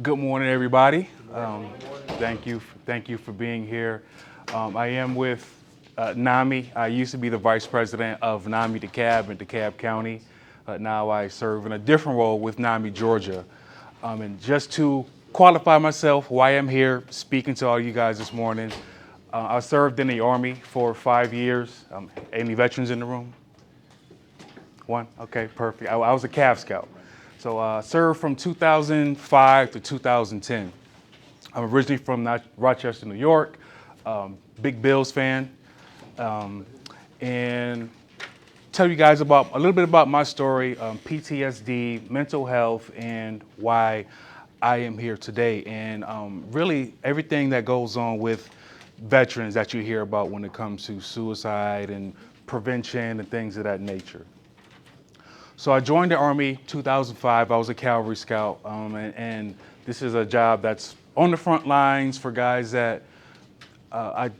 Good morning, everybody. Thank you for being here. I am with NAMI. I used to be the vice president of NAMI DeKalb in DeKalb County. Now I serve in a different role with NAMI Georgia. And just to qualify myself, why I'm here speaking to all you guys this morning, I served in the Army for 5 years. Any veterans in the room? One? Okay, perfect. I was a Calf Scout. So served from 2005 to 2010. I'm originally from Rochester, New York, big Bills fan, and tell you guys about a little bit about my story, PTSD, mental health, and why I am here today, and really everything that goes on with veterans that you hear about when it comes to suicide and prevention and things of that nature. So I joined the Army 2005. I was a Cavalry Scout, and this is a job that's on the front lines for guys that I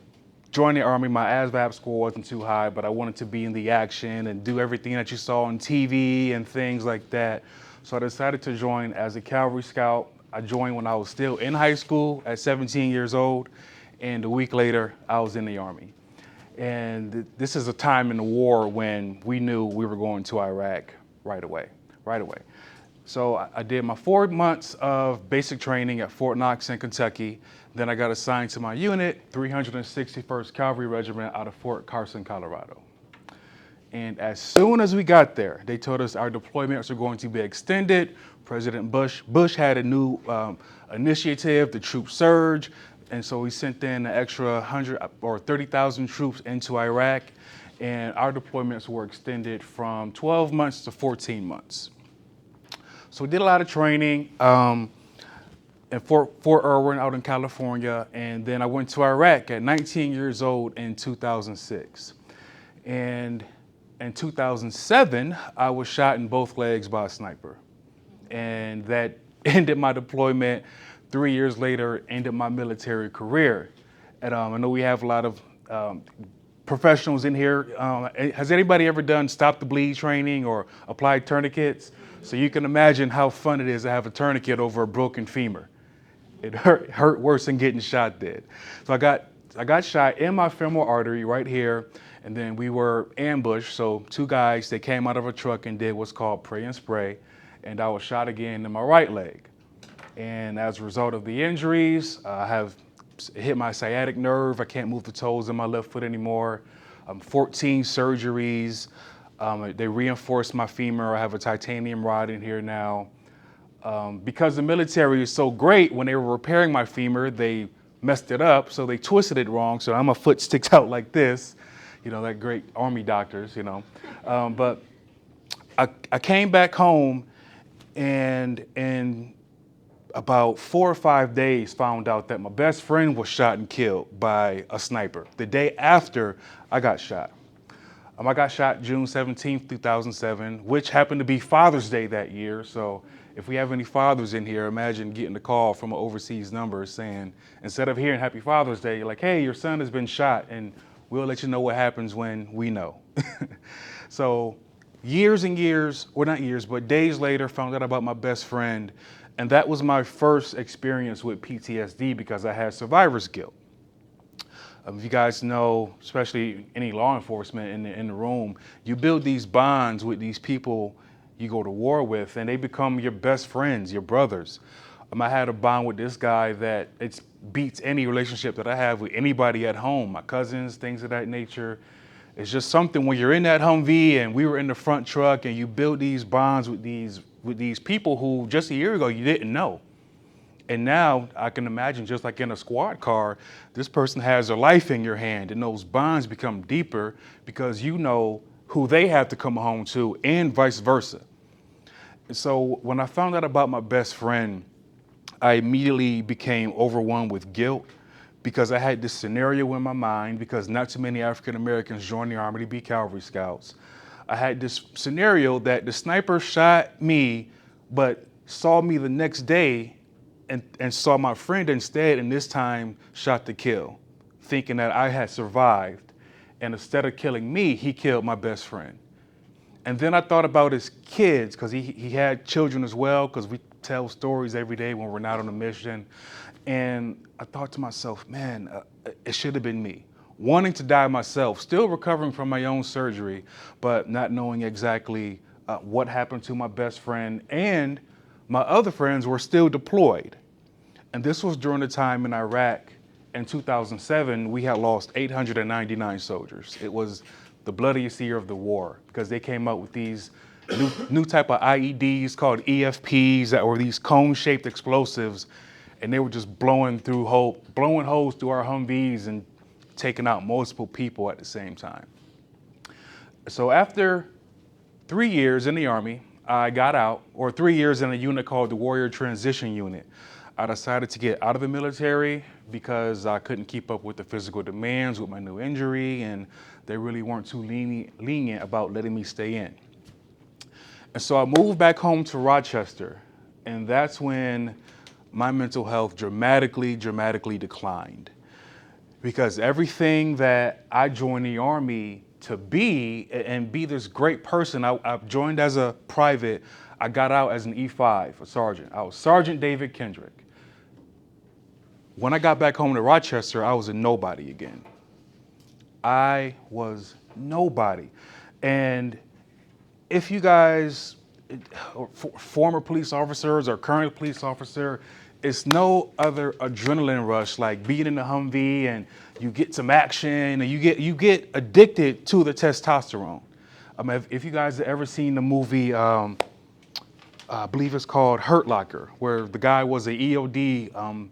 joined the Army. My ASVAB score wasn't too high, but I wanted to be in the action and do everything that you saw on TV and things like that. So I decided to join as a Cavalry Scout. I joined when I was still in high school at 17 years old, and a week later, I was in the Army. And this is a time in the war when we knew we were going to Iraq right away. So I did my 4 months of basic training at Fort Knox in Kentucky. Then I got assigned to my unit, 361st Cavalry Regiment out of Fort Carson, Colorado. And as soon as we got there, they told us our deployments are going to be extended. President Bush had a new initiative, the troop surge. And so we sent in an extra 100 or 30,000 troops into Iraq. And our deployments were extended from 12 months to 14 months. So we did a lot of training at Fort Irwin out in California, and then I went to Iraq at 19 years old in 2006. And in 2007, I was shot in both legs by a sniper. And that ended my deployment. 3 years later, ended my military career. And I know we have a lot of professionals in here. Has anybody ever done stop the bleed training or applied tourniquets? So you can imagine how fun it is to have a tourniquet over a broken femur. It hurt worse than getting shot did. So I got shot in my femoral artery right here, and then we were ambushed. So two guys, they came out of a truck and did what's called pray and spray, and I was shot again in my right leg. And as a result of the injuries, I have hit my sciatic nerve. I can't move the toes in my left foot anymore. 14 surgeries. They reinforced my femur. I have a titanium rod in here now. Because the military is so great, when they were repairing my femur, they messed it up, so they twisted it wrong. So now my foot sticks out like this, like great Army doctors, But I came back home and about 4 or 5 days found out that my best friend was shot and killed by a sniper the day after I got shot. I got shot June 17th, 2007, which happened to be Father's Day that year. So if we have any fathers in here, imagine getting a call from an overseas number saying, instead of hearing Happy Father's Day, you're like, hey, your son has been shot, and we'll let you know what happens when we know. So years and years, or not years, but days later, found out about my best friend. And that was my first experience with PTSD because I had survivor's guilt. If you guys know, especially any law enforcement in the room, you build these bonds with these people you go to war with, and they become your best friends, your brothers. I had a bond with this guy that it beats any relationship that I have with anybody at home, my cousins, things of that nature. It's just something when you're in that Humvee and we were in the front truck and you build these bonds with these people who just a year ago you didn't know. And now I can imagine, just like in a squad car, this person has their life in your hand, and those bonds become deeper because you know who they have to come home to and vice versa. And so when I found out about my best friend, I immediately became overwhelmed with guilt because I had this scenario in my mind, because not too many African Americans join the Army to be Cavalry Scouts. I had this scenario that the sniper shot me, but saw me the next day and saw my friend instead, and this time shot to kill, thinking that I had survived. And instead of killing me, he killed my best friend. And then I thought about his kids, because he had children as well, because tell stories every day when we're not on a mission. And I thought to myself, man, it should have been me. Wanting to die myself, still recovering from my own surgery, but not knowing exactly what happened to my best friend. And my other friends were still deployed. And this was during the time in Iraq in 2007, we had lost 899 soldiers. It was the bloodiest year of the war because they came out with these new type of IEDs called EFPs that were these cone-shaped explosives, and they were just blowing holes through our Humvees and taking out multiple people at the same time. So after 3 years in the Army, I got out, or 3 years in a unit called the Warrior Transition Unit. I decided to get out of the military because I couldn't keep up with the physical demands with my new injury, and they really weren't too lenient about letting me stay in. And so I moved back home to Rochester, and that's when my mental health dramatically declined. Because everything that I joined the Army to be and be this great person, I joined as a private, I got out as an E5, a sergeant. I was Sergeant David Kendrick. When I got back home to Rochester, I was a nobody again. I was nobody. And if you guys, former police officers or current police officer, it's no other adrenaline rush like being in the Humvee and you get some action and you get addicted to the testosterone. I mean, if you guys have ever seen the movie, I believe it's called Hurt Locker, where the guy was an EOD,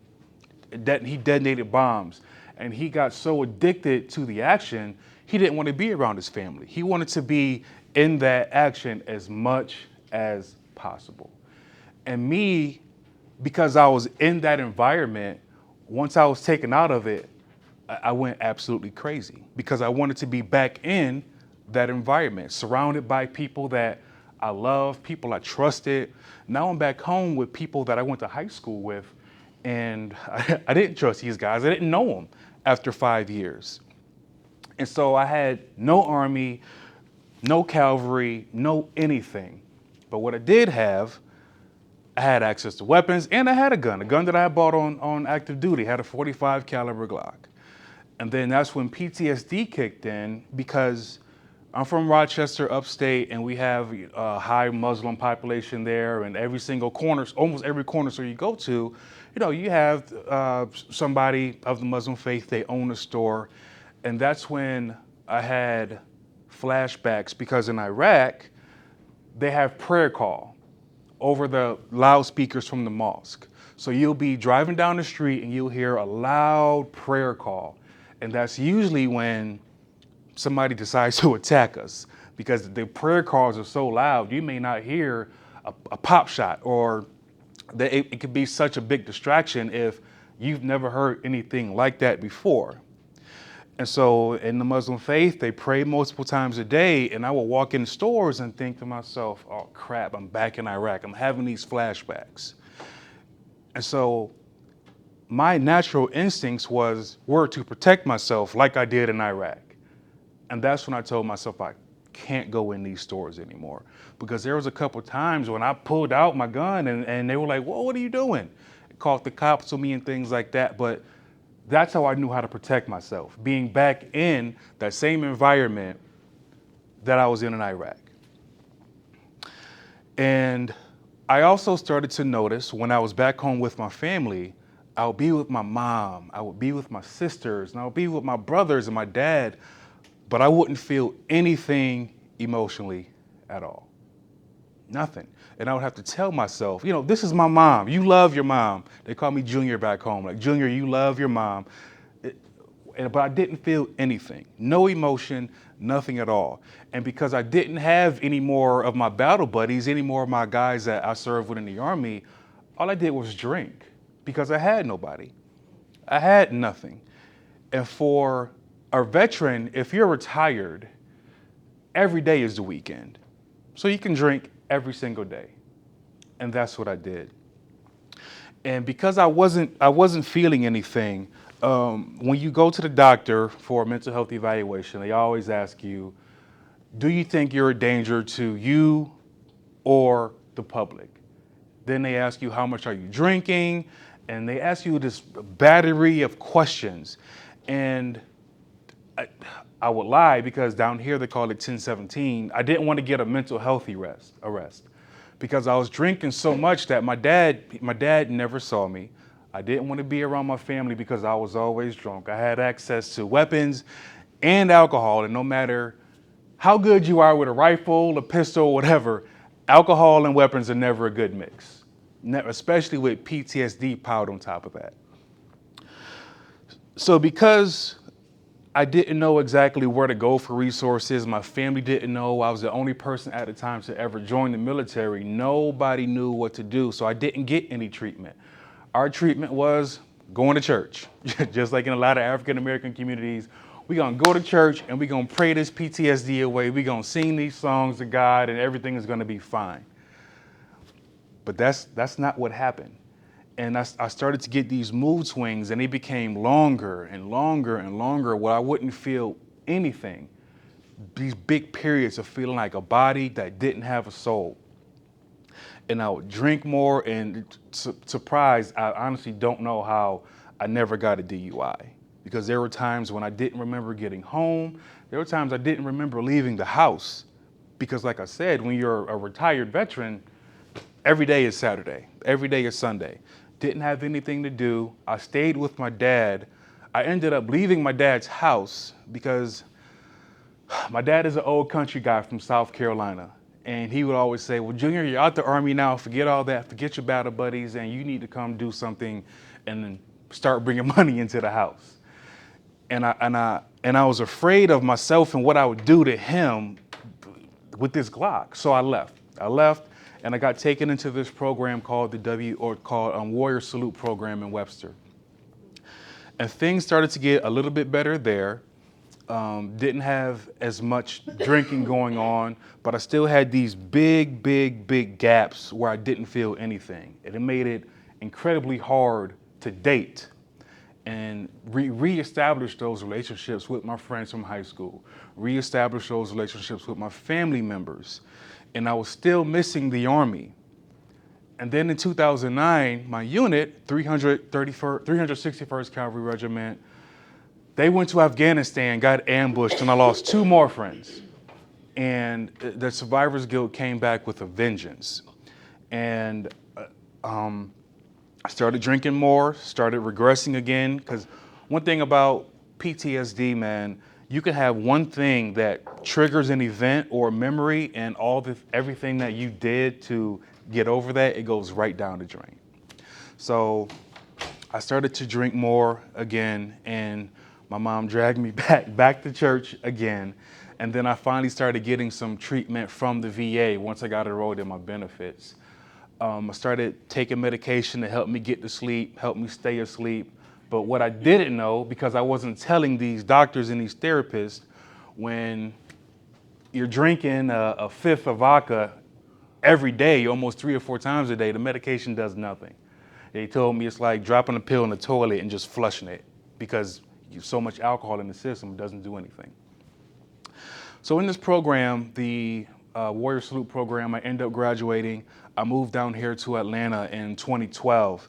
he detonated bombs, and he got so addicted to the action, he didn't want to be around his family. He wanted to be in that action as much as possible. And me, because I was in that environment, once I was taken out of it, I went absolutely crazy because I wanted to be back in that environment, surrounded by people that I love, people I trusted. Now I'm back home with people that I went to high school with, and I didn't trust these guys. I didn't know them after 5 years. And so I had no Army, no cavalry, no anything. But what I did have, I had access to weapons, and I had a gun that I had bought on active duty, had a 45 caliber Glock. And then that's when PTSD kicked in because I'm from Rochester, upstate, and we have a high Muslim population there, and every single corner, almost every corner store you go to, you have somebody of the Muslim faith, they own a store. And that's when I had flashbacks because in Iraq, they have prayer call over the loudspeakers from the mosque. So you'll be driving down the street and you'll hear a loud prayer call. And that's usually when somebody decides to attack us because the prayer calls are so loud, you may not hear a pop shot, or that it could be such a big distraction if you've never heard anything like that before. And so in the Muslim faith, they pray multiple times a day, and I will walk in stores and think to myself, oh crap, I'm back in Iraq. I'm having these flashbacks. And so my natural instincts were to protect myself like I did in Iraq. And that's when I told myself I can't go in these stores anymore. Because there was a couple times when I pulled out my gun and they were like, whoa, what are you doing? It called the cops on me and things like that. But that's how I knew how to protect myself, being back in that same environment that I was in Iraq. And I also started to notice when I was back home with my family, I would be with my mom, I would be with my sisters, and I would be with my brothers and my dad, but I wouldn't feel anything emotionally at all. Nothing. And I would have to tell myself, this is my mom. You love your mom. They call me Junior back home. Like, Junior, you love your mom. But I didn't feel anything. No emotion, nothing at all. And because I didn't have any more of my battle buddies, any more of my guys that I served with in the Army, all I did was drink because I had nobody. I had nothing. And for a veteran, if you're retired, every day is the weekend. So you can drink every single day. And that's what I did. And because I wasn't feeling anything, when you go to the doctor for a mental health evaluation, they always ask you, do you think you're a danger to you or the public? Then they ask you, how much are you drinking? And they ask you this battery of questions. And I would lie because down here they call it 1017. I didn't want to get a mental health arrest because I was drinking so much that my dad never saw me. I didn't want to be around my family because I was always drunk. I had access to weapons and alcohol, and no matter how good you are with a rifle, a pistol, whatever, alcohol and weapons are never a good mix, especially with PTSD piled on top of that. So because I didn't know exactly where to go for resources, my family didn't know, I was the only person at the time to ever join the military, nobody knew what to do, so I didn't get any treatment. Our treatment was going to church. Just like in a lot of African American communities, we're gonna go to church and we're gonna pray this PTSD away. We're gonna sing these songs to God and everything is gonna be fine. But that's not what happened. And I started to get these mood swings and they became longer and longer and longer where I wouldn't feel anything. These big periods of feeling like a body that didn't have a soul. And I would drink more, and surprised, I honestly don't know how I never got a DUI. Because there were times when I didn't remember getting home. There were times I didn't remember leaving the house. Because like I said, when you're a retired veteran, every day is Saturday. Every day is Sunday. Didn't have anything to do. I stayed with my dad. I ended up leaving my dad's house because my dad is an old country guy from South Carolina. And he would always say, well, Junior, you're out the Army now. Forget all that. Forget your battle buddies. And you need to come do something and then start bringing money into the house. And I was afraid of myself and what I would do to him with this Glock. So I left. And I got taken into this program called Warrior Salute program in Webster. And things started to get a little bit better there. Didn't have as much drinking going on, but I still had these big gaps where I didn't feel anything. And it made it incredibly hard to date and reestablish those relationships with my friends from high school, reestablish those relationships with my family members. And I was still missing the Army. And then in 2009, my unit, 361st Cavalry Regiment, they went to Afghanistan, got ambushed, and I lost 2 more friends. And the Survivors Guild came back with a vengeance. And I started drinking more, started regressing again, because one thing about PTSD, man, you can have one thing that triggers an event or a memory, and everything that you did to get over that, it goes right down the drain. So I started to drink more again, and my mom dragged me back to church again. And then I finally started getting some treatment from the VA once I got enrolled in my benefits. I started taking medication to help me get to sleep, help me stay asleep. But what I didn't know, because I wasn't telling these doctors and these therapists, when you're drinking a fifth of vodka every day, almost 3 or 4 times a day, the medication does nothing. They told me it's like dropping a pill in the toilet and just flushing it, because so much alcohol in the system, it doesn't do anything. So in this program, the Warrior Salute program, I ended up graduating. I moved down here to Atlanta in 2012,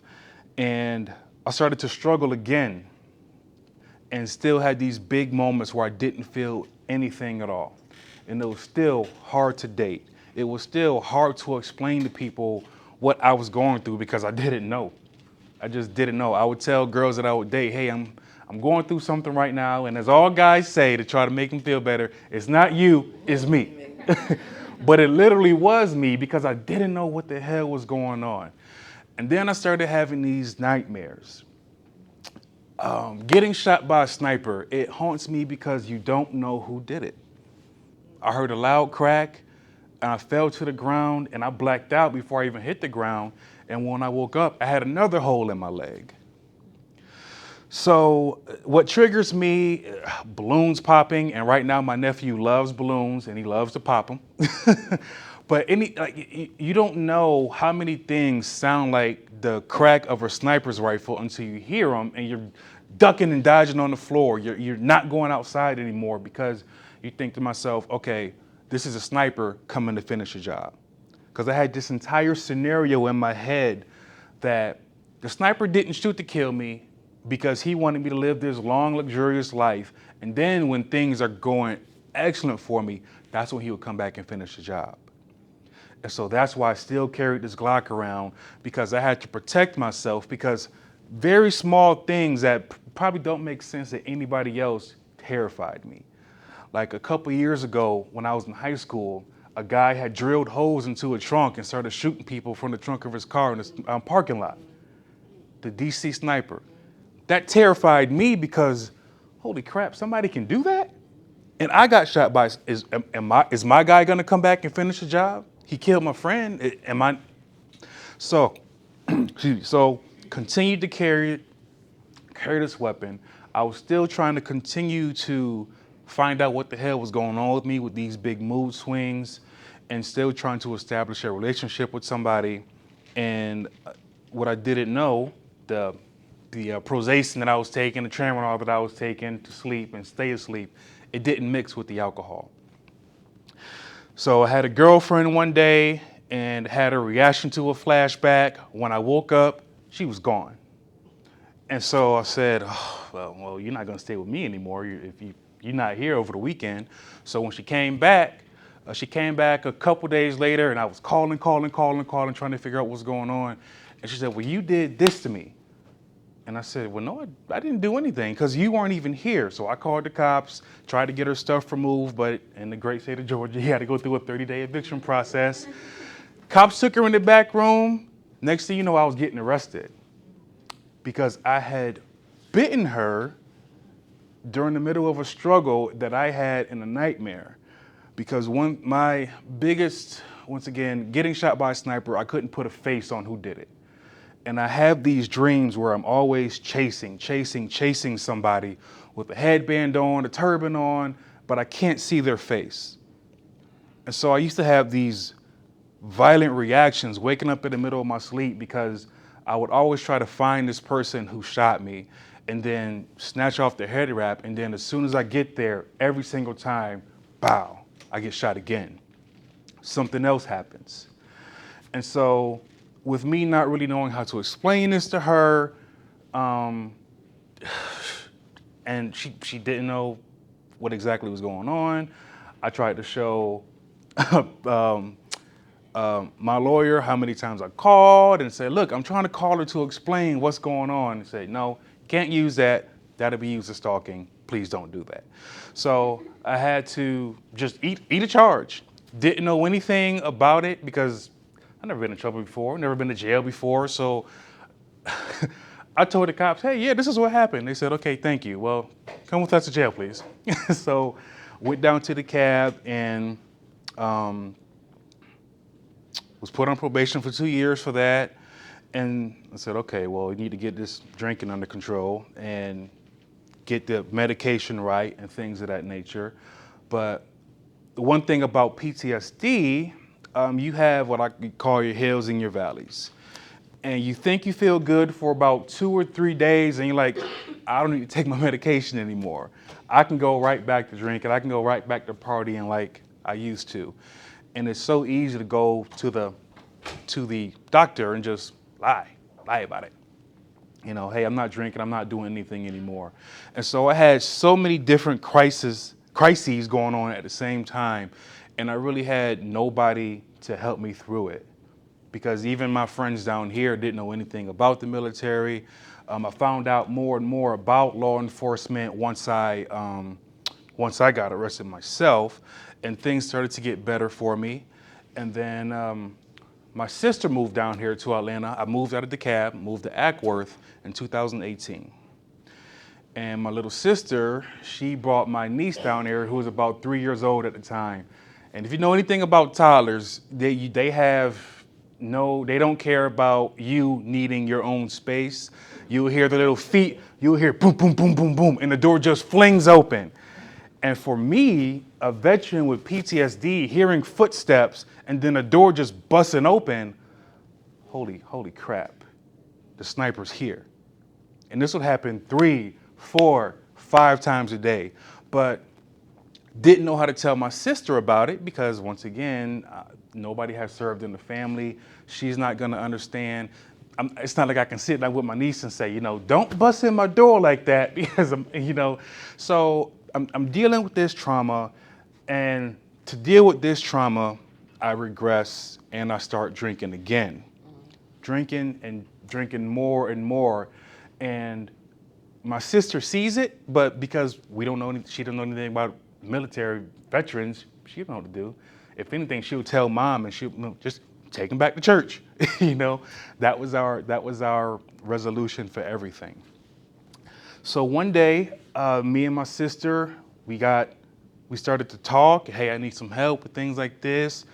and I started to struggle again and still had these big moments where I didn't feel anything at all. And it was still hard to date. It was still hard to explain to people what I was going through because I didn't know. I just didn't know. I would tell girls that I would date, hey, I'm going through something right now, and as all guys say to try to make them feel better, it's not you, it's me. But it literally was me because I didn't know what the hell was going on. And then I started having these nightmares. Getting shot by a sniper, it haunts me because you don't know who did it. I heard a loud crack, and I fell to the ground, and I blacked out before I even hit the ground. And when I woke up, I had another hole in my leg. So what triggers me, balloons popping, and right now my nephew loves balloons and he loves to pop them. But you don't know how many things sound like the crack of a sniper's rifle until you hear them and you're ducking and dodging on the floor. You're not going outside anymore because you think to myself, okay, this is a sniper coming to finish a job. because I had this entire scenario in my head that the sniper didn't shoot to kill me because he wanted me to live this long, luxurious life. And then when things are going excellent for me, that's when he would come back and finish the job. And so that's why I still carried this Glock around, because I had to protect myself, because very small things that probably don't make sense to anybody else terrified me. Like a couple years ago when I was in high school, a guy had drilled holes into a trunk and started shooting people from the trunk of his car in the parking lot. The DC sniper. That terrified me because, holy crap, somebody can do that? And I got shot by, is my guy gonna come back and finish the job? He killed my friend, am I? So, excuse me, so continued to carry this weapon. I was still trying to continue to find out what the hell was going on with me with these big mood swings, and still trying to establish a relationship with somebody. And what I didn't know, the Prozac that I was taking, the Tramadol that I was taking to sleep and stay asleep, it didn't mix with the alcohol. So I had a girlfriend one day and had a reaction to a flashback. When I woke up, she was gone. And so I said, oh, well, you're not gonna stay with me anymore if you're not here over the weekend. So when she came back a couple days later, and I was calling, trying to figure out what's going on. And she said, well, you did this to me. And I said, well, no, I didn't do anything, because you weren't even here. So I called the cops, tried to get her stuff removed, but in the great state of Georgia, you had to go through a 30-day eviction process. Cops took her in the back room. Next thing you know, I was getting arrested because I had bitten her during the middle of a struggle that I had in a nightmare. Because my biggest, once again, getting shot by a sniper, I couldn't put a face on who did it. And I have these dreams where I'm always chasing somebody with a headband on, a turban on, but I can't see their face. And so I used to have these violent reactions, waking up in the middle of my sleep, because I would always try to find this person who shot me and then snatch off their head wrap. And then as soon as I get there, every single time, bow, I get shot again. Something else happens. And so with me not really knowing how to explain this to her, and she didn't know what exactly was going on, I tried to show my lawyer how many times I called and said, look, I'm trying to call her to explain what's going on. And said, no, can't use that. That'll be used as stalking. Please don't do that. So I had to just eat a charge. Didn't know anything about it because I've never been in trouble before, never been to jail before. So I told the cops, hey, yeah, this is what happened. They said, okay, thank you. Well, come with us to jail, please. So went down to the cab and was put on probation for 2 years for that. And I said, okay, well, we need to get this drinking under control and get the medication right and things of that nature. But the one thing about PTSD, you have what I call your hills and your valleys. And you think you feel good for about 2 or 3 days, and you're like, I don't need to take my medication anymore. I can go right back to drinking. I can go right back to partying like I used to. And it's so easy to go to the doctor and just lie about it. You know, hey, I'm not drinking, I'm not doing anything anymore. And so I had so many different crises going on at the same time. And I really had nobody to help me through it, because even my friends down here didn't know anything about the military. I found out more and more about law enforcement once I got arrested myself, and things started to get better for me. And then my sister moved down here to Atlanta. I moved out of DeKalb, moved to Ackworth in 2018. And my little sister, she brought my niece down here, who was about 3 years old at the time. And if you know anything about toddlers, they don't care about you needing your own space. You'll hear the little feet, you'll hear boom, boom, boom, boom, boom, and the door just flings open. And for me, a veteran with PTSD, hearing footsteps and then a door just busting open, holy crap, the sniper's here. And this would happen 3, 4, 5 times a day. But Didn't know how to tell my sister about it because, once again, nobody has served in the family. She's not going to understand. It's not like I can sit down with my niece and say, don't bust in my door like that because So I'm dealing with this trauma, and to deal with this trauma, I regress and I start drinking again, drinking and drinking more and more, and my sister sees it, but because she don't know anything about military veterans, she don't know what to do. If anything, she would tell mom, and she would just take him back to church. That was our resolution for everything. So one day, me and my sister, we started to talk. Hey, I need some help with things like this.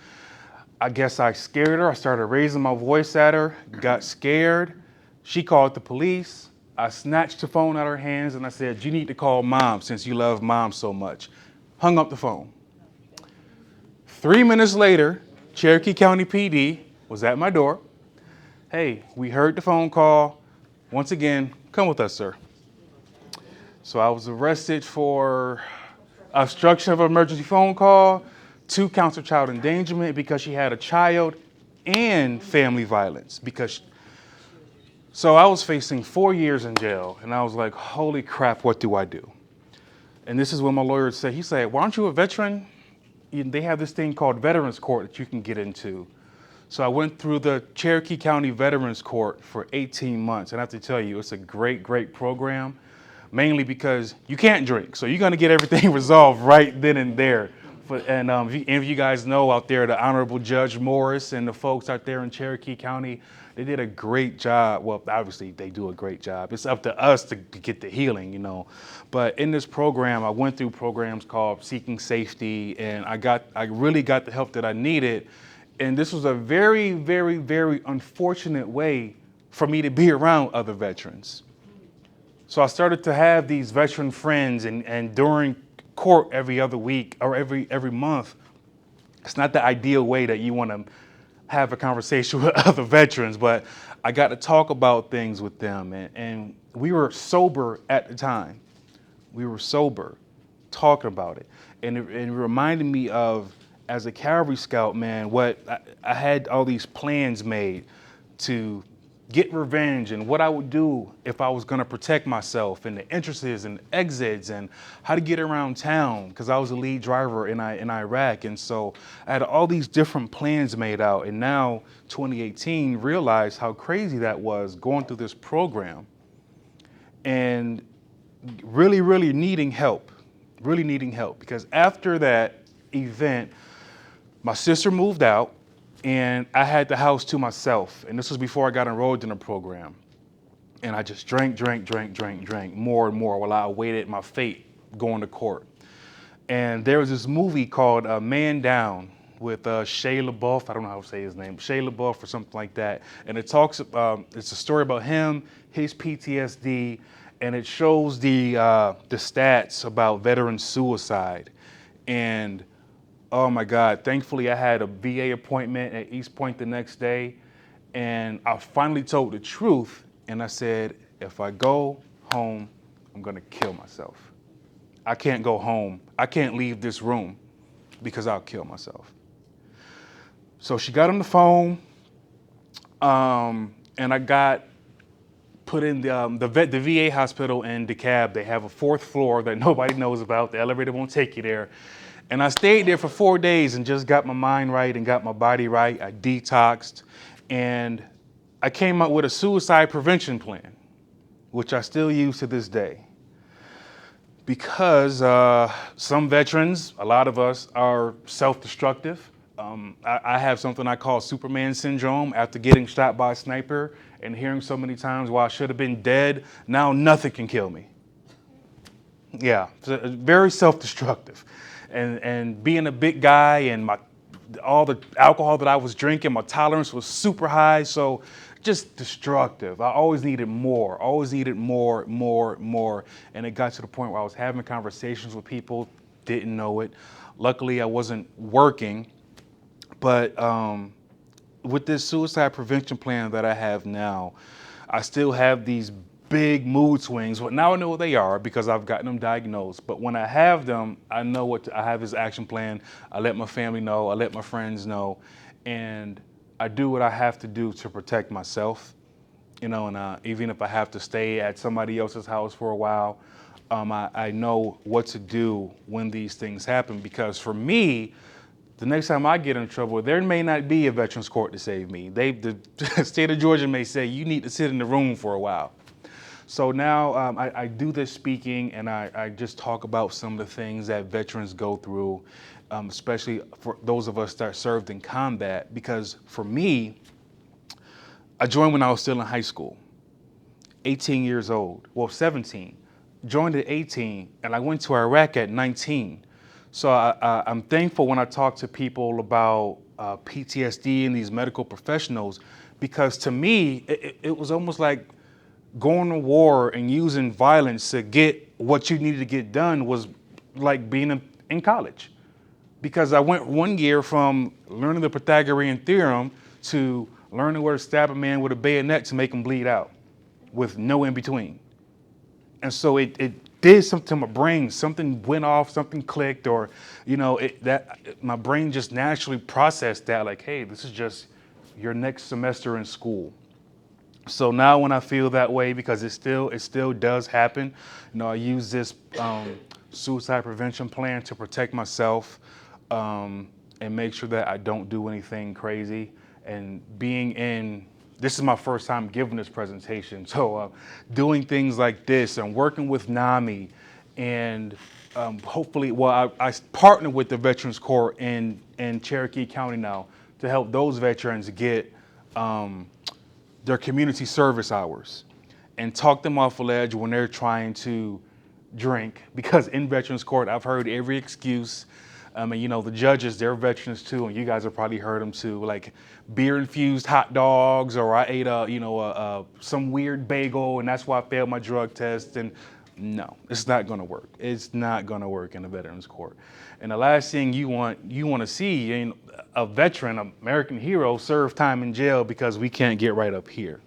I guess I scared her. I started raising my voice at her, got scared. She called the police. I snatched the phone out of her hands and I said, you need to call mom since you love mom so much. Hung up the phone. 3 minutes later, Cherokee County PD was at my door. Hey, we heard the phone call. Once again, come with us, sir. So I was arrested for obstruction of an emergency phone call, 2 counts of child endangerment because she had a child, and family violence So I was facing 4 years in jail, and I was like, holy crap, what do I do? And this is what my lawyer said. He said, why aren't you a veteran? They have this thing called Veterans Court that you can get into. So I went through the Cherokee County Veterans Court for 18 months. And I have to tell you, it's a great, great program, mainly because you can't drink. So you're going to get everything resolved right then and there. And if you guys know out there, the Honorable Judge Morris and the folks out there in Cherokee County, they did a great job. Well, obviously they do a great job. It's up to us to get the healing, But in this program, I went through programs called Seeking Safety, and I really got the help that I needed. And this was a very, very, very unfortunate way for me to be around other veterans. So I started to have these veteran friends, and during court every other week or every month, it's not the ideal way that you want to have a conversation with other veterans, but I got to talk about things with them, and we were sober at the time. We were sober, talking about it, and it reminded me of, as a Cavalry Scout, man, what I had all these plans made to get revenge and what I would do if I was going to protect myself, and the entrances and exits and how to get around town, because I was a lead driver in Iraq. And so I had all these different plans made out. And now 2018 realized how crazy that was, going through this program and really, really needing help, because after that event, my sister moved out, and I had the house to myself. And this was before I got enrolled in the program. And I just drank more and more while I awaited my fate going to court. And there was this movie called Man Down with Shia LaBeouf. I don't know how to say his name, Shia LaBeouf or something like that. And it's a story about him, his PTSD, and it shows the stats about veteran suicide. And oh my God, thankfully I had a VA appointment at East Point the next day, and I finally told the truth, and I said, if I go home, I'm gonna kill myself. I can't go home. I can't leave this room because I'll kill myself. So she got on the phone, and I got put in the VA hospital in DeKalb. They have a 4th floor that nobody knows about. The elevator won't take you there. And I stayed there for 4 days and just got my mind right and got my body right. I detoxed, and I came up with a suicide prevention plan, which I still use to this day. Because some veterans, a lot of us, are self-destructive. I have something I call Superman syndrome. After getting shot by a sniper and hearing so many times, well, I should have been dead, now nothing can kill me. Yeah, very self-destructive. And being a big guy, and all the alcohol that I was drinking, my tolerance was super high, so just destructive. I always needed more, and it got to the point where I was having conversations with people, didn't know it. Luckily, I wasn't working, but with this suicide prevention plan that I have now, I still have these big mood swings. But now I know what they are because I've gotten them diagnosed. But when I have them, I know I have this action plan. I let my family know. I let my friends know. And I do what I have to do to protect myself. And even if I have to stay at somebody else's house for a while, I know what to do when these things happen. Because for me, the next time I get in trouble, there may not be a veterans court to save me. The state of Georgia may say, you need to sit in the room for a while. So now I do this speaking, and I just talk about some of the things that veterans go through, especially for those of us that served in combat. Because for me, I joined when I was still in high school, 18 years old, well, 17. Joined at 18, and I went to Iraq at 19. So I'm thankful when I talk to people about PTSD and these medical professionals, because to me, it was almost like going to war and using violence to get what you needed to get done was like being in college. Because I went 1 year from learning the Pythagorean theorem to learning where to stab a man with a bayonet to make him bleed out with no in between. And so it did something to my brain. Something went off, something clicked, or, my brain just naturally processed that like, hey, this is just your next semester in school. So now when I feel that way, because it still does happen, I use this suicide prevention plan to protect myself and make sure that I don't do anything crazy. And this is my first time giving this presentation. So doing things like this and working with NAMI and hopefully, I partner with the Veterans Court in Cherokee County now to help those veterans get their community service hours and talk them off a ledge when they're trying to drink. Because in Veterans Court, I've heard every excuse. The judges, they're veterans too, and you guys have probably heard them too, like beer-infused hot dogs, or I ate some weird bagel, and that's why I failed my drug test. And no, it's not going to work. It's not going to work in the Veterans Court. And the last thing you want to see, a veteran, an American hero, serve time in jail because we can't get right up here.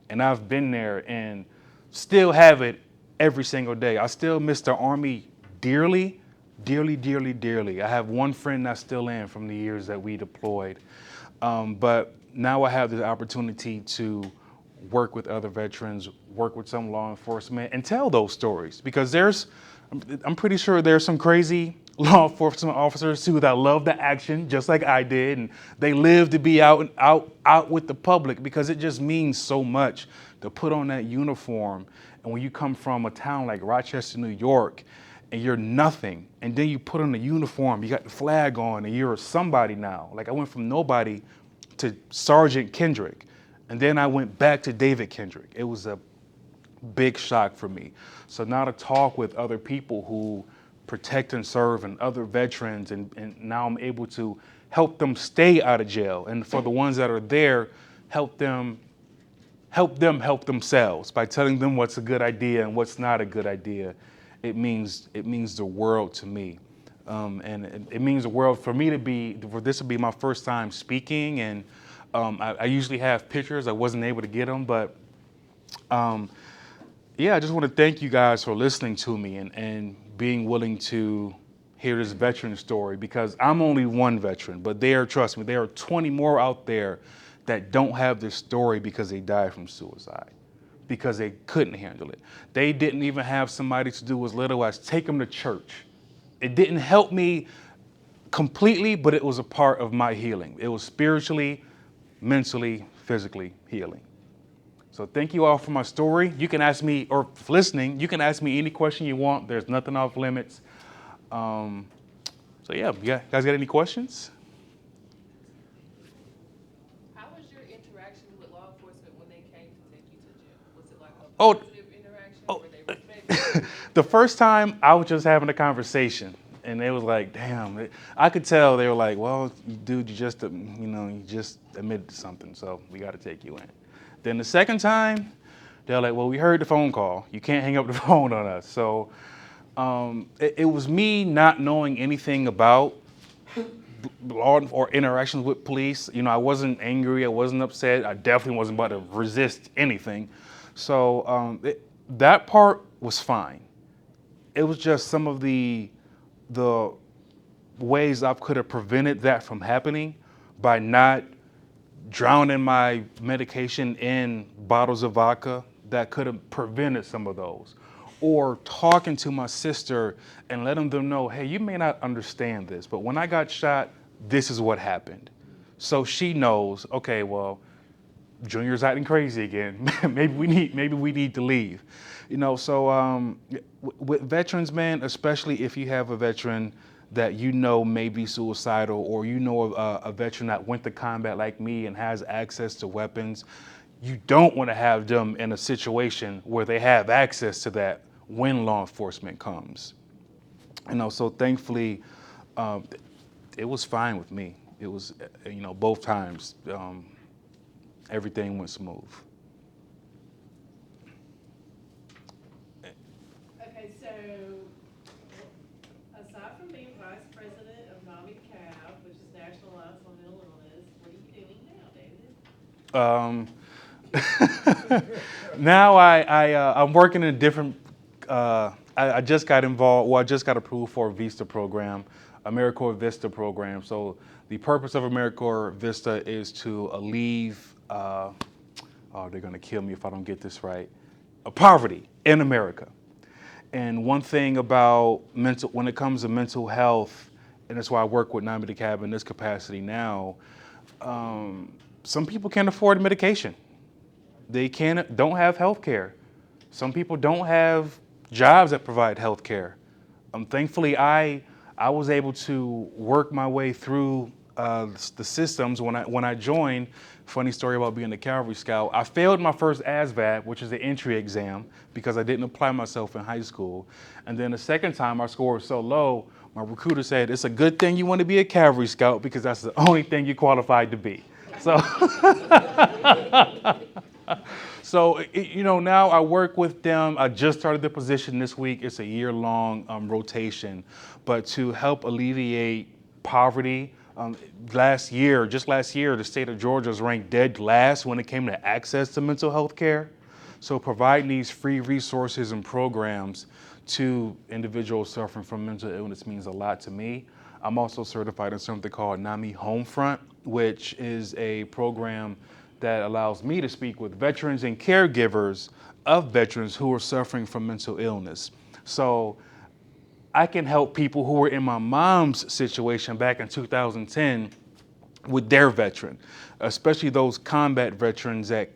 And I've been there and still have it every single day. I still miss the Army dearly. Dearly, dearly, dearly. I have one friend that's still in from the years that we deployed. But now I have the opportunity to work with other veterans, work with some law enforcement, and tell those stories. Because I'm pretty sure there's some crazy law enforcement officers too that love the action, just like I did, and they live to be out with the public, because it just means so much to put on that uniform. And when you come from a town like Rochester, New York, and you're nothing, and then you put on the uniform, you got the flag on, and you're somebody now. Like, I went from nobody to Sergeant Kendrick, and then I went back to David Kendrick. It was a big shock for me. So now to talk with other people who protect and serve, and other veterans, and now I'm able to help them stay out of jail. And for the ones that are there, help them help themselves by telling them what's a good idea and what's not a good idea. It means the world to me. And it means the world for me for this to be my first time speaking. And I usually have pictures. I wasn't able to get them, but I just want to thank you guys for listening to me and being willing to hear this veteran story, because I'm only one veteran, but trust me, there are 20 more out there that don't have this story because they died from suicide, because they couldn't handle it. They didn't even have somebody to do as little as take them to church. It didn't help me completely, but it was a part of my healing. It was spiritually, mentally, physically healing. So thank you all for my story. You can ask me, or listening, you can ask me any question you want. There's nothing off limits. You guys got any questions? How was your interaction with law enforcement when they came to take you to jail? Was it like a Oh, positive interaction? Were they respectful? The first time I was just having a conversation, and they was like, damn, I could tell they were like, well, dude, you just admitted to something, so we got to take you in. Then the second time, they're like, well, we heard the phone call. You can't hang up the phone on us. So it was me not knowing anything about law or interactions with police. I wasn't angry. I wasn't upset. I definitely wasn't about to resist anything. So that part was fine. It was just some of the ways I could have prevented that from happening by not drowning my medication in bottles of vodka that could have prevented some of those. Or talking to my sister and letting them know, hey, you may not understand this, but when I got shot, this is what happened. So she knows, okay, well, Junior's acting crazy again. maybe we need to leave. So with veterans, man, especially if you have a veteran that you know may be suicidal, or you know a veteran that went to combat like me and has access to weapons, you don't want to have them in a situation where they have access to that when law enforcement comes. So thankfully, um, it was fine with me. It was, both times, everything went smooth. Okay, so aside from being vice president of NAMI CAB, which is National Alliance on Mental Illness, what are you doing now, David? Now I'm working in a different. I just got involved. Well, I just got approved for a Vista program, AmeriCorps Vista program. So the purpose of AmeriCorps Vista is to alleviate. Oh, they're gonna kill me if I don't get this right. Poverty in America. And one thing about when it comes to mental health, and that's why I work with NAMI CAB in this capacity now. Some people can't afford medication. They don't have health care. Some people don't have jobs that provide health care. Thankfully, I was able to work my way through the systems when I joined. Funny story about being a Cavalry Scout. I failed my first ASVAB, which is the entry exam, because I didn't apply myself in high school. And then the second time, my score was so low, my recruiter said, it's a good thing you want to be a Cavalry Scout because that's the only thing you're qualified to be. So, now I work with them. I just started the position this week. It's a year-long rotation, but to help alleviate poverty. Just last year, the state of Georgia was ranked dead last when it came to access to mental health care. So providing these free resources and programs to individuals suffering from mental illness means a lot to me. I'm also certified in something called NAMI Homefront, which is a program that allows me to speak with veterans and caregivers of veterans who are suffering from mental illness. So I can help people who were in my mom's situation back in 2010 with their veteran, especially those combat veterans that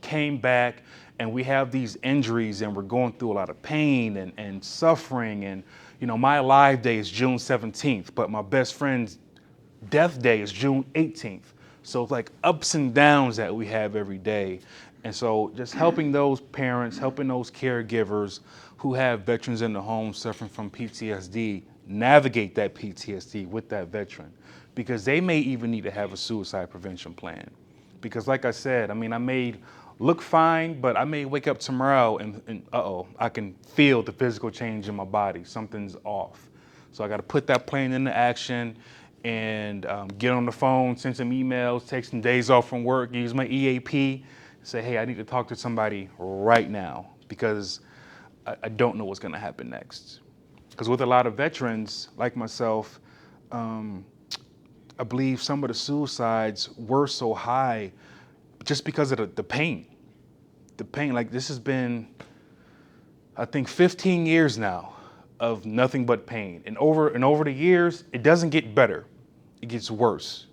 came back and we have these injuries and we're going through a lot of pain and suffering. And, my live day is June 17th, but my best friend's death day is June 18th. So it's like ups and downs that we have every day. And so just helping those parents, helping those caregivers who have veterans in the home suffering from PTSD, navigate that PTSD with that veteran, because they may even need to have a suicide prevention plan. Because like I said, I may look fine, but I may wake up tomorrow and I can feel the physical change in my body. Something's off. So I got to put that plan into action and get on the phone, send some emails, take some days off from work, use my EAP, say, hey, I need to talk to somebody right now because I don't know what's going to happen next. Because with a lot of veterans like myself, I believe some of the suicides were so high just because of the pain. The pain, like this has been, I think, 15 years now of nothing but pain. And over the years, it doesn't get better. It gets worse.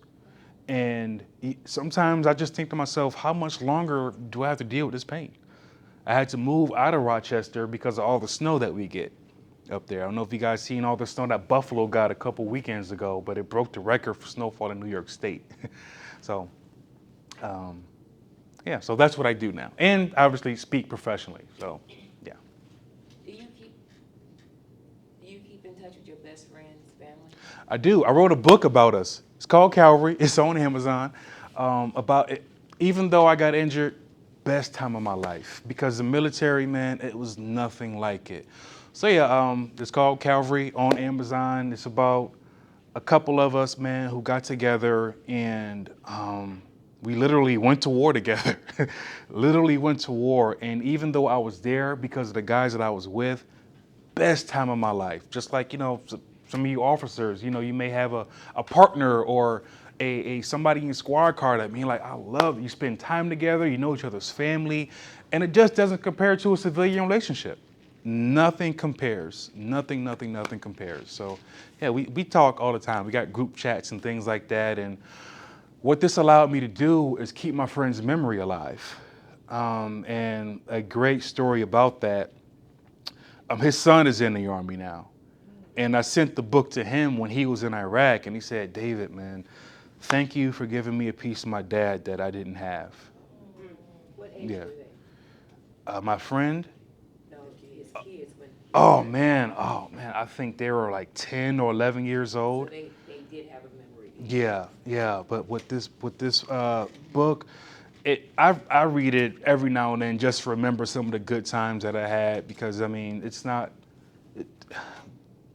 And sometimes I just think to myself, how much longer do I have to deal with this pain? I had to move out of Rochester because of all the snow that we get up there. I don't know if you guys seen all the snow that Buffalo got a couple weekends ago, but it broke the record for snowfall in New York State. So, so that's what I do now. And obviously speak professionally, so yeah. Do you keep in touch with your best friend's family? I do. I wrote a book about us. It's called Calvary. It's on Amazon. About it. Even though I got injured, best time of my life. Because the military, man, it was nothing like it. So yeah, it's called Calvary on Amazon. It's about a couple of us, man, who got together and We literally went to war together. Literally went to war. And even though I was there because of the guys that I was with, best time of my life. Just like, some of you officers, you may have a partner or a somebody in your squad car that mean like, I love you spend time together, you know each other's family, and it just doesn't compare to a civilian relationship. Nothing compares. Nothing compares. So yeah, we talk all the time. We got group chats and things like that. And what this allowed me to do is keep my friend's memory alive. And a great story about that. His son is in the Army now. And I sent the book to him when he was in Iraq. And he said, David, man, thank you for giving me a piece of my dad that I didn't have. What age Yeah. were they? My friend, No, his kids, when. oh man, I think they were like 10 or 11 years So old. they did have a memory. Yeah. But with this book, I read it every now and then just to remember some of the good times that I had, because I mean it's not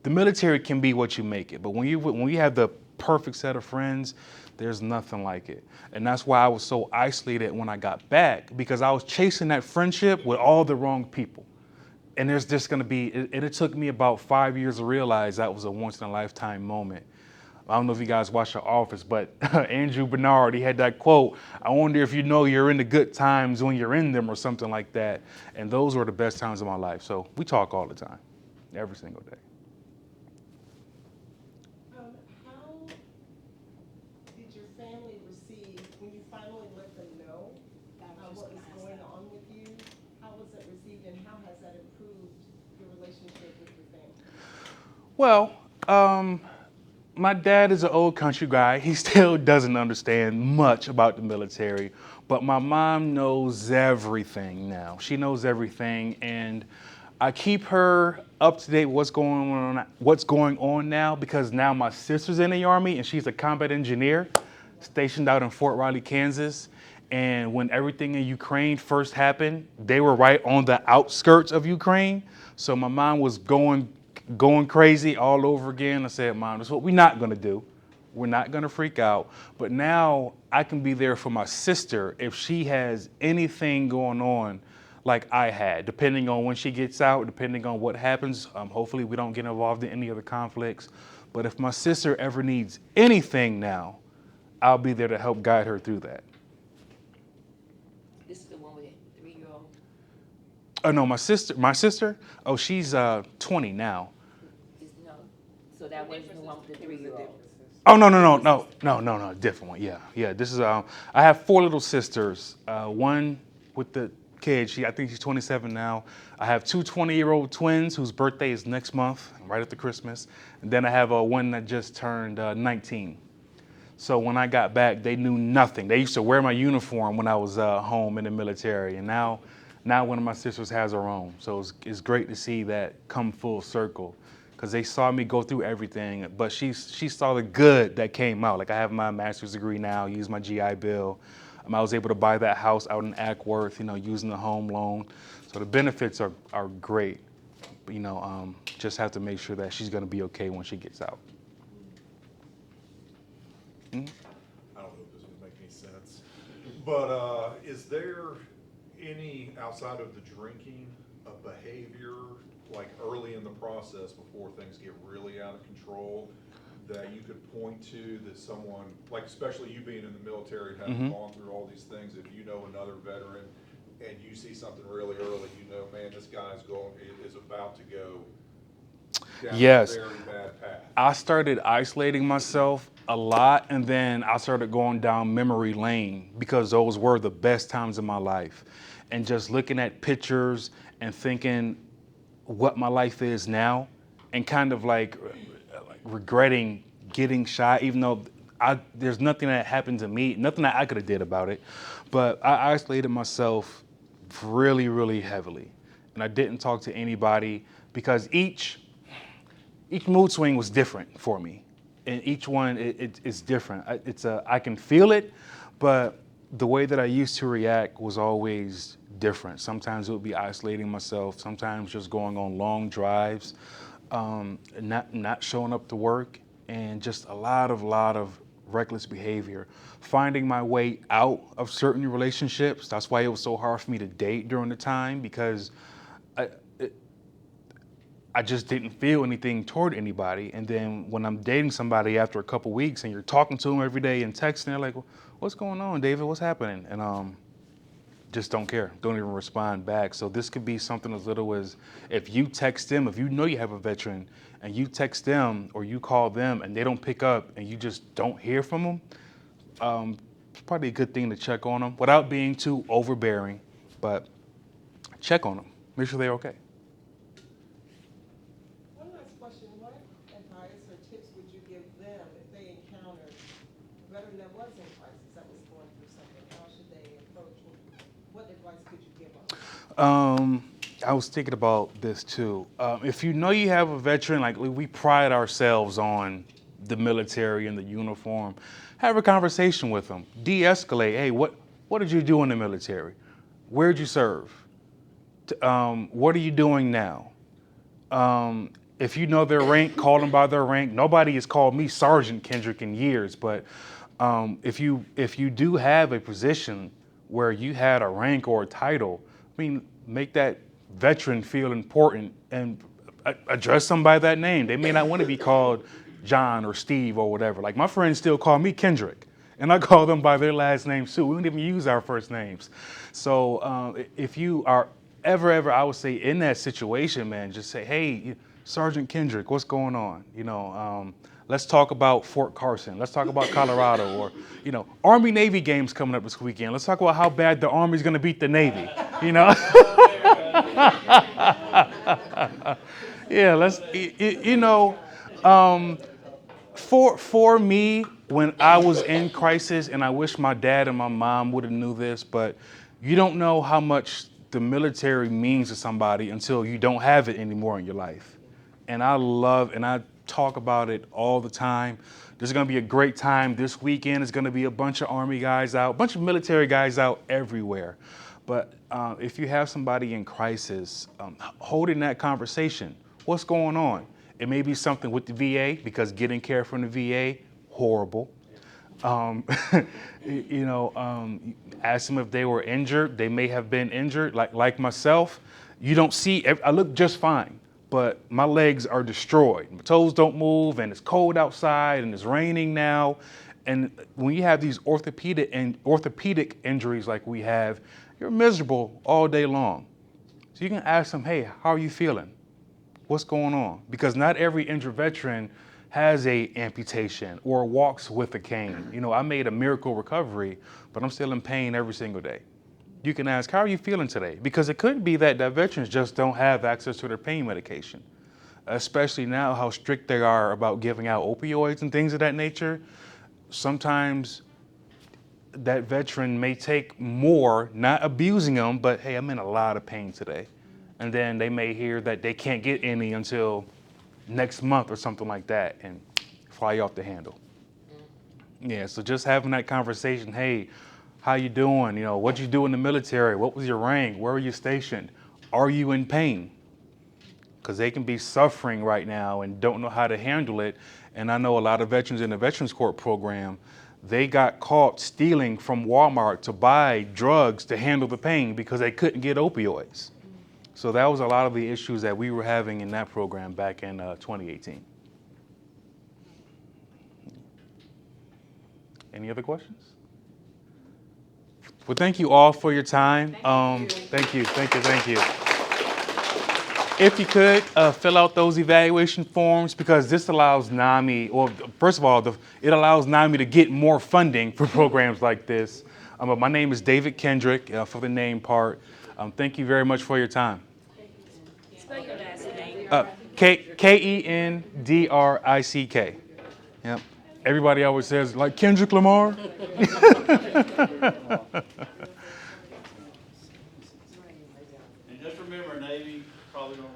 the military can be what you make it, but when you have the perfect set of friends, there's nothing like it. And that's why I was so isolated when I got back, because I was chasing that friendship with all the wrong people. And there's just going to be, and it took me about 5 years to realize that was a once in a lifetime moment. I don't know if you guys watch The Office, but Andrew Bernard, he had that quote, I wonder if you know you're in the good times when you're in them, or something like that. And those were the best times of my life. So we talk all the time, every single day. How did your family receive, when you finally let them know what was going on with you? How was it received, and how has that improved your relationship with your family? Well, my dad is an old country guy. He still doesn't understand much about the military, but my mom knows everything now. She knows everything, and I keep her up to date with what's going on now, because now my sister's in the Army and she's a combat engineer stationed out in Fort Riley, Kansas. And when everything in Ukraine first happened, they were right on the outskirts of Ukraine. So my mom was going crazy all over again. I said, Mom, that's what we're not going to do. We're not going to freak out. But now I can be there for my sister if she has anything going on like I had, depending on when she gets out, depending on what happens. Hopefully we don't get involved in any other conflicts. But if my sister ever needs anything now, I'll be there to help guide her through that. This is the one with the 3-year-old. Oh no, my sister. Oh, she's 20 now. No. So that wasn't the one with the 3-year-old. Oh no, different one. Yeah. This is I have 4 little sisters. One with the kid. I think she's 27 now. I have 2 20-year-old twins whose birthday is next month, right after Christmas. And then I have one that just turned 19. So when I got back, they knew nothing. They used to wear my uniform when I was home in the military, and now one of my sisters has her own. So it's great to see that come full circle, because they saw me go through everything, but she saw the good that came out. Like I have my master's degree now, use my GI Bill. I was able to buy that house out in Ackworth, using the home loan. So the benefits are great. But, just have to make sure that she's going to be okay when she gets out. I don't know if this would make any sense, but is there any, outside of the drinking, a behavior, like early in the process before things get really out of control, that you could point to that someone, like especially you being in the military, having gone through all these things, if you know another veteran and you see something really early, man, this guy's is about to go down Yes. a very bad path. I started isolating myself a lot, and then I started going down memory lane, because those were the best times of my life. And just looking at pictures and thinking what my life is now, and kind of like regretting getting shot, even though there's nothing that happened to me, nothing that I could have did about it. But I isolated myself really, really heavily. And I didn't talk to anybody, because each mood swing was different for me. And each one, it's different. I can feel it, but the way that I used to react was always different. Sometimes it would be isolating myself, sometimes just going on long drives, not showing up to work, and just a lot of reckless behavior, finding my way out of certain relationships. That's why it was so hard for me to date during the time, because I just didn't feel anything toward anybody. And then when I'm dating somebody after a couple weeks and you're talking to them every day and texting, they're like, what's going on, David? What's happening? And just don't care, don't even respond back. So this could be something as little as if you text them, if you know you have a veteran and you text them or you call them and they don't pick up and you just don't hear from them, it's probably a good thing to check on them without being too overbearing, but check on them, make sure they're okay. One last question, what advice or tips would you give them if they encountered a veteran that was in crisis, that was going through something? How should they approach it? What advice could you give them? I was thinking about this too. If you know you have a veteran, like we pride ourselves on the military and the uniform, have a conversation with them, de-escalate. Hey, what did you do in the military? Where'd you serve? What are you doing now? If you know their rank, call them by their rank. Nobody has called me Sergeant Kendrick in years, but if you do have a position where you had a rank or a title, I mean, make that veteran feel important and address them by that name. They may not want to be called John or Steve or whatever. Like my friends still call me Kendrick, and I call them by their last names too. We don't even use our first names. So if you are ever, I would say, in that situation, man, just say, hey, Sergeant Kendrick, what's going on? You know, let's talk about Fort Carson. Let's talk about Colorado, or, you know, Army-Navy games coming up this weekend. Let's talk about how bad the Army's going to beat the Navy, you know? Yeah, let's, you know, for me, when I was in crisis, and I wish my dad and my mom would have knew this, but you don't know how much the military means to somebody until you don't have it anymore in your life. And I talk about it all the time. There's gonna be a great time this weekend. There's gonna be a bunch of Army guys out, a bunch of military guys out everywhere. But if you have somebody in crisis, holding that conversation, what's going on? It may be something with the VA, because getting care from the VA, horrible. You know, ask them if they were injured. They may have been injured, like myself. You don't see, I look just fine, but my legs are destroyed. My toes don't move, and it's cold outside, and it's raining now. And when you have these orthopedic injuries like we have, you're miserable all day long. So you can ask them, hey, how are you feeling? What's going on? Because not every injured veteran has a amputation or walks with a cane. You know, I made a miracle recovery, but I'm still in pain every single day. You can ask, how are you feeling today? Because it could be that veterans just don't have access to their pain medication, especially now how strict they are about giving out opioids and things of that nature. Sometimes that veteran may take more, not abusing them, but hey, I'm in a lot of pain today. And then they may hear that they can't get any until next month or something like that, and fly you off the handle. Yeah, so just having that conversation, hey, how you doing? You know, what'd you do in the military? What was your rank? Where were you stationed? Are you in pain? Because they can be suffering right now and don't know how to handle it. And I know a lot of veterans in the Veterans Court program, they got caught stealing from Walmart to buy drugs to handle the pain because they couldn't get opioids. So that was a lot of the issues that we were having in that program back in 2018. Any other questions? Well, thank you all for your time. Thank you. If you could, fill out those evaluation forms, because this allows NAMI, or first of all, it allows NAMI to get more funding for programs like this. My name is David Kendrick, for the name part. Thank you very much for your time. Spell your last name. Kendrick. Yep. Everybody always says, like Kendrick Lamar. And just remember, Navy probably don't